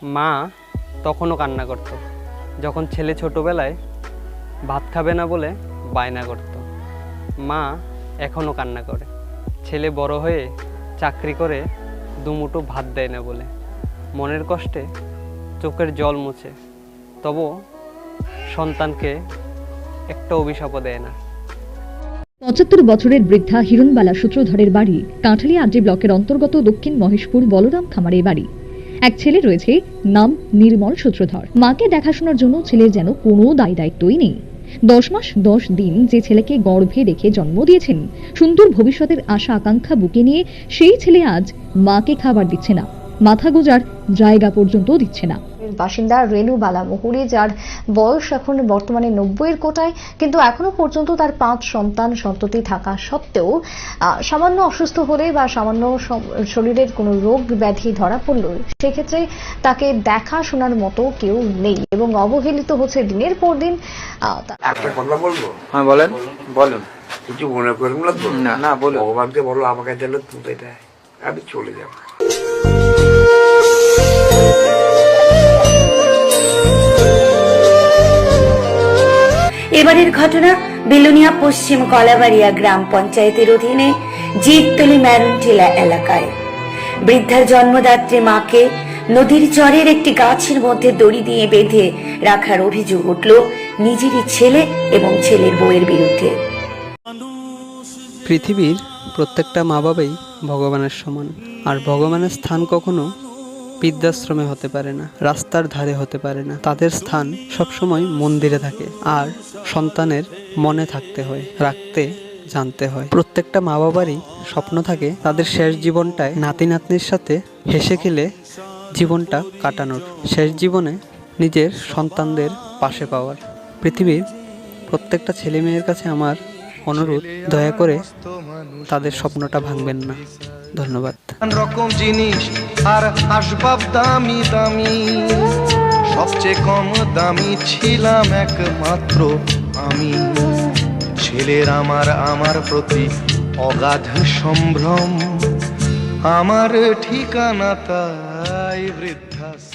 মা তখনও কান্না করত যখন ছেলে ছোটবেলায় ভাত খাবে না বলে বায়না করত। মা এখনও কান্না করে ছেলে বড় হয়ে চাকরি করে দুমুঠো ভাত দেয় না বলে। মনের কষ্টে চোখের জল মুছে, তবু সন্তানকে একটা অভিশাপও দেয় না। ৭৫ বছরের বৃদ্ধা হিরণবালা সূত্রধরের বাড়ি কাঁঠালী আরজি ব্লকের অন্তর্গত দক্ষিণ মহেশপুর বলরাম খামারের বাড়ি। এক ছেলে রয়েছে, নাম নির্মল সূত্রধর। মাকে দেখাশোনার জন্য ছেলের যেন কোনো দায় দায়িত্বই নেই। 10 মাস 10 দিন যে ছেলেকে গর্ভে রেখে জন্ম দিয়েছেন, সুন্দর ভবিষ্যতের আশা আকাঙ্ক্ষা বুকে নিয়ে সেই ছেলে আজ মাকে খাবার দিচ্ছে না, মাথা গোজার জায়গা পর্যন্ত দিচ্ছে না। বাসিন্দা রেণুবালা মুহুরী, যার বয়স এখন বর্তমানে 90-এর কোটায়, কিন্তু এখনো পর্যন্ত তার 5 সন্তান সন্ততি থাকা সত্ত্বেও সামান্য অসুস্থ হলে বা সামান্য শরীরের কোনো রোগ ব্যাধি ধরা পড়ল, সেক্ষেত্রে তাকে দেখাশোনার মতো কেউ নেই এবং অবহেলিত হচ্ছে দিনের পর দিন। একটা কথা বলবো? হ্যাঁ বলেন। বলুন। কিছু মনে করবেন না তো? না না বলুন। ভগবানকে বলো আমাকে যেন তুলে দেয়, আমি চলে যাব। এবারের ঘটনা বেলুনিয়া পশ্চিম কলাবাড়িয়া গ্রাম পঞ্চায়েতের অধীনে জিরতলি ম্যারুনটিলা এলাকায়। বৃদ্ধার জন্মদাত্রী মাকে নদীর চরের একটি গাছের মধ্যে দড়ি দিয়ে বেঁধে রাখার অভিযোগ উঠল নিজেরই ছেলে এবং ছেলের বউয়ের বিরুদ্ধে। পৃথিবীর প্রত্যেকটা মা বাবাই ভগবানের সমান, আর ভগবানের স্থান কখনো বৃদ্ধাশ্রমে হতে পারে না, রাস্তার ধারে হতে পারে না। তাদের স্থান সবসময় মন্দিরে থাকে, আর সন্তানের মনে থাকতে হয়, রাখতে জানতে হয়। প্রত্যেকটা মা বাবারই স্বপ্ন থাকে তাদের শেষ জীবনটায় নাতি নাতনির সাথে হেসে খেলে জীবনটা কাটানোর, শেষ জীবনে নিজের সন্তানদের পাশে পাওয়ার। পৃথিবীর প্রত্যেকটা ছেলে মেয়ের কাছে আমার অনুরোধ, দয়া করে তাদের স্বপ্নটা ভাঙবেন না। ধন্যবাদ। রকম জিনিস আর আসবাব দামি দামি, সবচেয়ে কম দামি ছিলাম একমাত্র আমি। ছেলের আমার প্রতি অগাধ সম্ভ্রম, আমার ঠিকানা তাই বৃদ্ধাশ্রম।